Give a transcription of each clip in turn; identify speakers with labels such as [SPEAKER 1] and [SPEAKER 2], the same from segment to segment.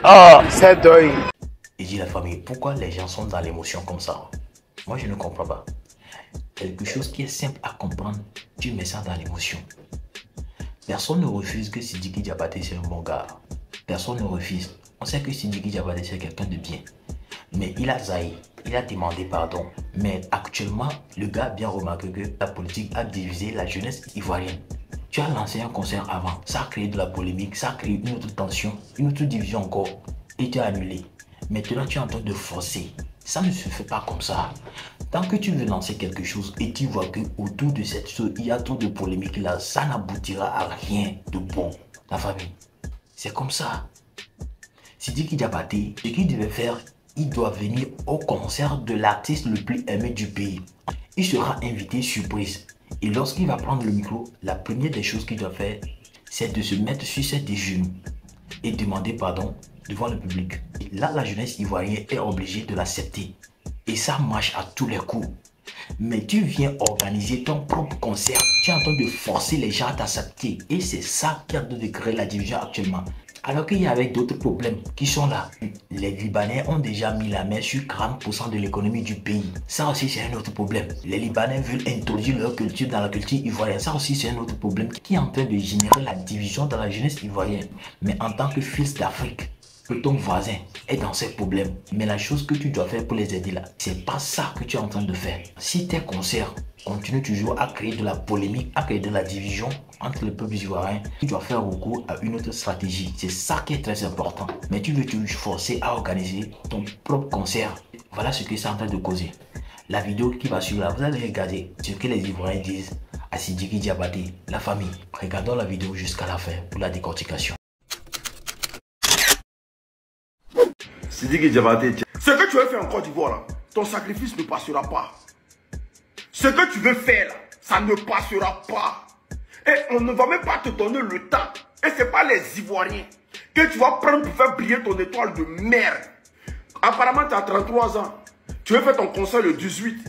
[SPEAKER 1] Oh, c'est deuil.
[SPEAKER 2] Il dit la famille, pourquoi les gens sont dans l'émotion comme ça? Moi, je ne comprends pas. Quelque chose qui est simple à comprendre, tu mets ça dans l'émotion. Personne ne refuse que Sidiki Diabaté c'est un bon gars. Personne ne refuse. On sait que Sidiki Diabaté c'est quelqu'un de bien. Mais il a zaï, il a demandé pardon. Mais actuellement, le gars a bien remarqué que la politique a divisé la jeunesse ivoirienne. Tu as lancé un concert avant, ça a créé de la polémique, ça a créé une autre tension, une autre division encore. Et tu as annulé. Maintenant, tu es en train de forcer. Ça ne se fait pas comme ça. Tant que tu veux lancer quelque chose et tu vois que autour de cette chose, il y a trop de polémiques là, ça n'aboutira à rien de bon. La famille, c'est comme ça. Sidiki Diabaté, ce qu'il devait faire, il doit venir au concert de l'artiste le plus aimé du pays. Il sera invité surprise. Et lorsqu'il va prendre le micro, la première des choses qu'il doit faire, c'est de se mettre sur ses genoux et demander pardon devant le public. Et là, la jeunesse ivoirienne est obligée de l'accepter. Et ça marche à tous les coups. Mais tu viens organiser ton propre concert. Tu es en train de forcer les gens à t'accepter. Et c'est ça qui est en train de créer la division actuellement. Alors qu'il y avait d'autres problèmes qui sont là. Les Libanais ont déjà mis la main sur 40% de l'économie du pays. Ça aussi, c'est un autre problème. Les Libanais veulent introduire leur culture dans la culture ivoirienne. Ça aussi, c'est un autre problème qui est en train de générer la division dans la jeunesse ivoirienne. Mais en tant que fils d'Afrique, que ton voisin est dans ses problèmes, mais la chose que tu dois faire pour les aider là, c'est pas ça que tu es en train de faire. Si tes concerts continuent toujours à créer de la polémique, à créer de la division entre les peuples ivoiriens, tu dois faire recours à une autre stratégie. C'est ça qui est très important. Mais tu veux te forcer à organiser ton propre concert. Voilà ce que c'est en train de causer. La vidéo qui va suivre là, vous allez regarder ce que les Ivoiriens disent à Sidiki Diabaté, la famille. Regardons la vidéo jusqu'à la fin pour la décortication.
[SPEAKER 3] Sidiki Diabaté, ce que tu veux faire en Côte d'Ivoire là, ton sacrifice ne passera pas. Ce que tu veux faire là, ça ne passera pas. Et on ne va même pas te donner le temps. Et ce n'est pas les Ivoiriens que tu vas prendre pour faire briller ton étoile de merde. Apparemment, tu as 33 ans. Tu veux faire ton concert le 18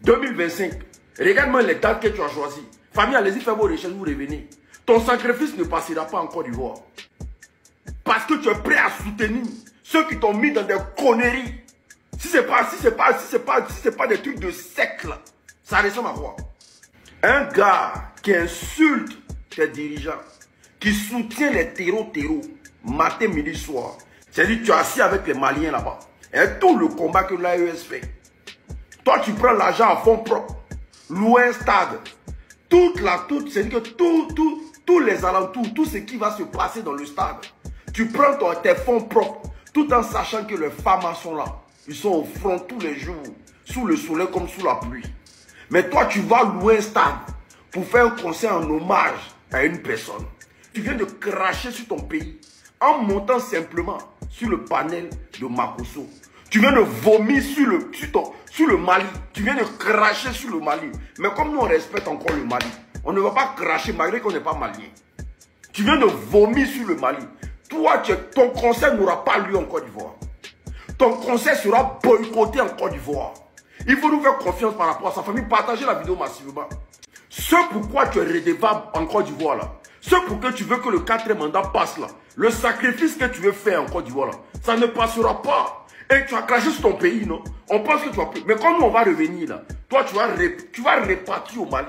[SPEAKER 3] 2025. Regarde-moi les dates que tu as choisies. Famille, allez-y, faites vos recherches, vous revenez. Ton sacrifice ne passera pas en Côte d'Ivoire. Parce que tu es prêt à soutenir ceux qui t'ont mis dans des conneries. Si c'est pas des trucs de sec là, ça ressemble à quoi? Un gars qui insulte tes dirigeants, qui soutient les terreaux, matin, midi, soir. C'est-à-dire tu es assis avec les Maliens là-bas. Et tout le combat que l'AES fait. Toi, tu prends l'argent à fond propre, louer un stade. C'est-à-dire que tous les alentours, tout ce qui va se passer dans le stade, tu prends tes fonds propres, tout en sachant que les femmes sont là. Ils sont au front tous les jours, sous le soleil comme sous la pluie. Mais toi, tu vas louer un stade pour faire un concert en hommage à une personne. Tu viens de cracher sur ton pays en montant simplement sur le panel de Makosso. Tu viens de vomir sur le Mali. Tu viens de cracher sur le Mali. Mais comme nous, on respecte encore le Mali, on ne va pas cracher malgré qu'on n'est pas malien. Tu viens de vomir sur le Mali. Toi, ton concert n'aura pas lieu en Côte d'Ivoire. Ton concert sera boycotté en Côte d'Ivoire. Il faut nous faire confiance par rapport à sa famille. Partagez la vidéo massivement. Ce pourquoi tu es redevable en Côte d'Ivoire là, ce pour que tu veux que le 4e mandat passe là, le sacrifice que tu veux faire en Côte d'Ivoire là, ça ne passera pas. Et tu as craché sur ton pays, non? On pense que tu vas plus. Mais quand nous on va revenir là, toi tu vas répartir au Mali.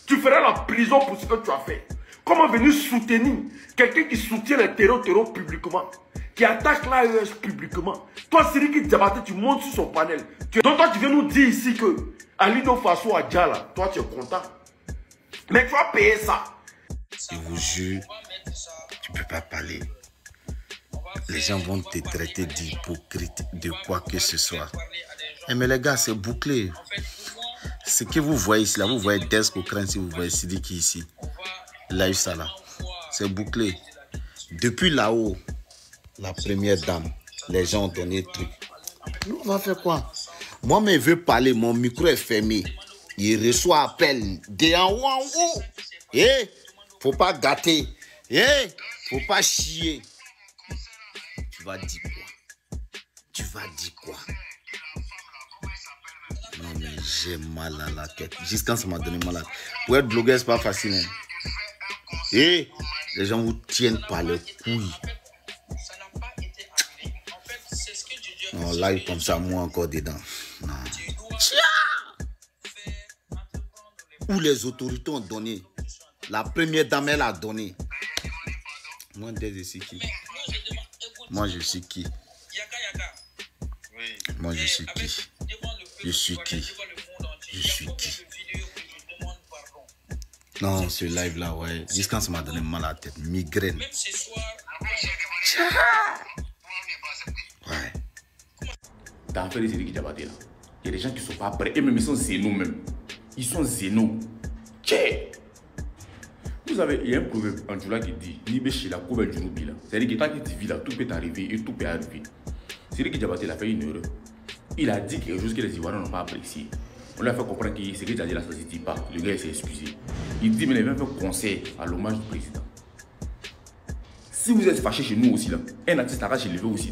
[SPEAKER 3] Tu feras la prison pour ce que tu as fait. Comment venir soutenir quelqu'un qui soutient les terreaux publiquement, qui attaque l'AES publiquement? Toi, Sidiki Diabaté, tu montes sur son panel. Donc toi, tu viens nous dire ici que Alino Faso a Djala, toi tu es content. Mais tu vas payer ça.
[SPEAKER 4] Je vous jure, tu ne peux pas parler. Les gens vont te traiter d'hypocrite, de quoi que ce soit. Mais les gars, c'est bouclé. Ce que vous voyez ici, là, vous voyez Desk au crâne, si vous voyez Sidiki ici. Là, ça là, c'est bouclé. Depuis là-haut, la première dame, les gens ont donné le truc. Nous, on va faire quoi? Moi, mais je veux parler, mon micro est fermé. Il reçoit appel de en haut en haut. Eh, faut pas gâter. Eh, faut pas chier. Tu vas dire quoi? Tu vas dire quoi? Non, mais j'ai mal à la tête. Jusqu'à ça m'a donné mal à la tête. Pour être blogueur, c'est pas facile. Hein? Et les gens vous tiennent par les couilles. Non, live comme ça, moi encore dedans. Non. Où les autorités ont donné. La première dame, elle a donné. Moi, je suis qui? Moi, je suis qui? Moi, je suis qui? Je suis qui? Je suis qui? Non, ce live-là, ouais. Jusqu'à ça m'a donné mal à la tête. Migraine. Ouais.
[SPEAKER 1] Dans l'affaire de Sidiki Diabaté, là, il y a des gens qui ne sont pas prêts. Et même, ils sont zénaux même. Ils sont zénaux. Tché! Vous savez, il y a un proverbe en Djoula qui dit Nibe Shila Koubel Djounoubila. C'est-à-dire que tant que tu vis là, tout peut arriver et tout peut arriver. Sidiki Diabaté a fait une erreur. Il a dit quelque chose que les Ivoiriens n'ont pas apprécié. On lui a fait comprendre que ce qu'il a dit là, ça ne se dit pas. Le gars s'est excusé. Il dit, mais il a même fait conseil à l'hommage du président. Si vous êtes fâché chez nous aussi, là, un artiste n'a qu'à se lever aussi.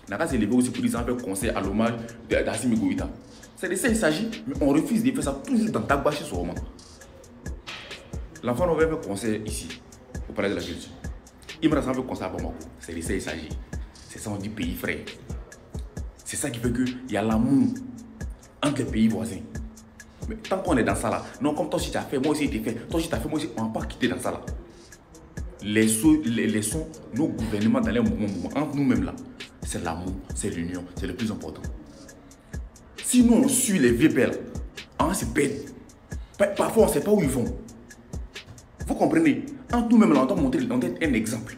[SPEAKER 1] N'a qu'à se lever aussi pour dire, ça fait conseil à l'hommage d'Assimi Goïta. C'est de ça qu'il s'agit, mais on refuse de faire ça toujours dans ta bâche sur moi. L'enfant nous avait fait conseil ici, au palais de la culture. Il m'a fait conseil à Bamako. C'est de ça qu'il s'agit. C'est ça on dit pays frère. C'est ça qui fait qu'il y a l'amour entre les pays voisins. Mais tant qu'on est dans ça là, non, comme toi si tu as fait, moi aussi j'ai fait, toi si tu as fait, moi aussi, on ne va pas quitter dans ça là. Laissons nos gouvernements dans les moments entre nous-mêmes là. C'est l'amour, c'est l'union, c'est le plus important. Si nous on suit les vieux pères, on se perd. Parfois on ne sait pas où ils vont. Vous comprenez? Entre nous-mêmes là, on doit montrer un exemple.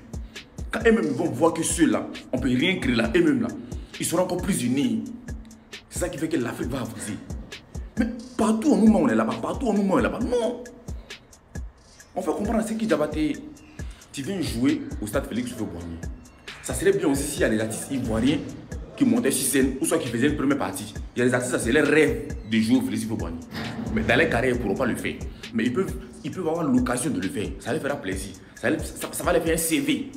[SPEAKER 1] Quand eux-mêmes vont voir que ceux-là, on ne peut rien créer là, eux-mêmes là, ils seront encore plus unis. C'est ça qui fait que l'Afrique va avancer. Mais partout en nous, on est là-bas. Partout en nous, on est là-bas. Non. On fait comprendre à ce qui Diabaté. Tu viens jouer au stade Félix Houphouët-Boigny. Ça serait bien aussi s'il y a des artistes ivoiriens qui montaient sur scène ou soit qui faisaient une première partie. Il y a des artistes, ça c'est leur rêve de jouer au Félix Houphouët-Boigny. Mais dans les carrières, ils ne pourront pas le faire. Mais ils peuvent avoir l'occasion de le faire. Ça leur fera plaisir. Ça va leur faire un CV.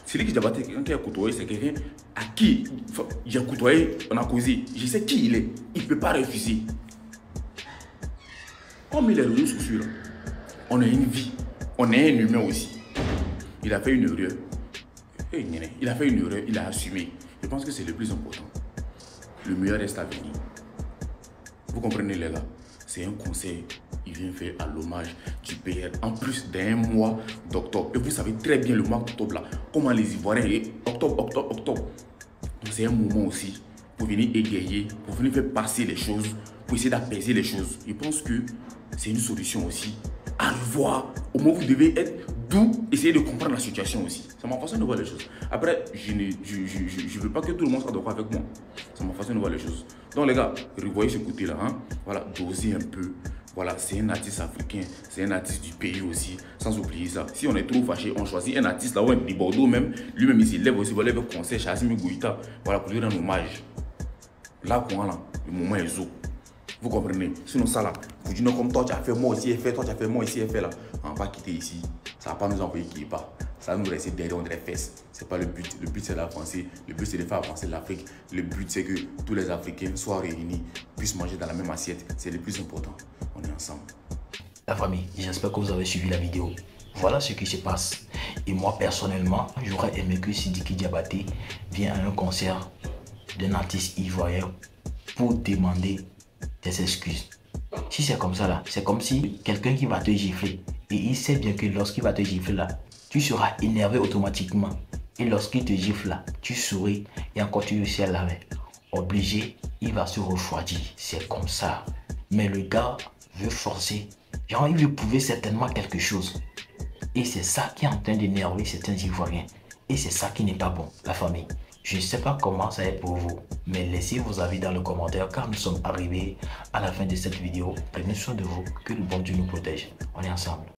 [SPEAKER 1] Celui qui Diabaté, quelqu'un qui a côtoyé, c'est quelqu'un à qui j'ai côtoyé, on a causé. Je sais qui il est. Il ne peut pas refuser. Comme il est réseaux sociaux, là, on a une vie. On est un humain aussi. Il a fait une erreur. Il a fait une erreur, il a assumé. Je pense que c'est le plus important. Le meilleur reste à venir. Vous comprenez les gars? C'est un conseil. Il vient faire à l'hommage du PR en plus d'un mois d'octobre. Et vous savez très bien le mois d'octobre là, comment les Ivoiriens, octobre. Donc c'est un moment aussi pour venir égayer, pour venir faire passer les choses, pour essayer d'apaiser les choses. Je pense que c'est une solution aussi à revoir. Au moment où vous devez être doux, essayer de comprendre la situation aussi. C'est ma façon de voir les choses. Après, je ne veux pas que tout le monde soit d'accord avec moi. C'est ma façon de voir les choses. Donc les gars, revoyez ce côté-là. Hein? Voilà, dosez un peu. Voilà, c'est un artiste africain, c'est un artiste du pays aussi, sans oublier ça. Si on est trop fâché, on choisit un artiste là, de Bordeaux même, lui-même il s'élève aussi, voilà, le concert chez Assimi Goïta, voilà, pour lui rendre hommage. Là, le moment est zo. Vous comprenez? Sinon ça là, vous dites non, comme toi tu as fait, moi aussi j'ai fait, toi tu as fait, moi aussi j'ai fait là, on ne va pas quitter ici, ça ne va pas nous envoyer qui est pas. Ça va nous rester derrière les fesses. Ce n'est pas le but. Le but c'est d'avancer. Le but c'est de faire avancer l'Afrique. Le but c'est que tous les Africains soient réunis, puissent manger dans la même assiette. C'est le plus important. On est ensemble.
[SPEAKER 2] La famille, j'espère que vous avez suivi la vidéo. Voilà ce qui se passe. Et moi personnellement, j'aurais aimé que Sidiki Diabaté vienne à un concert d'un artiste ivoirien pour demander des excuses. Si c'est comme ça là, c'est comme si quelqu'un qui va te gifler et il sait bien que lorsqu'il va te gifler là, tu seras énervé automatiquement. Et lorsqu'il te gifle là, tu souris et encore tu le ciel là, obligé, il va se refroidir. C'est comme ça. Mais le gars veut forcer. Genre, il veut prouver certainement quelque chose. Et c'est ça qui est en train d'énerver certains Ivoiriens. Et c'est ça qui n'est pas bon, la famille. Je ne sais pas comment ça est pour vous, mais laissez vos avis dans le commentaire car nous sommes arrivés à la fin de cette vidéo. Prenez soin de vous, que le bon Dieu nous protège. On est ensemble.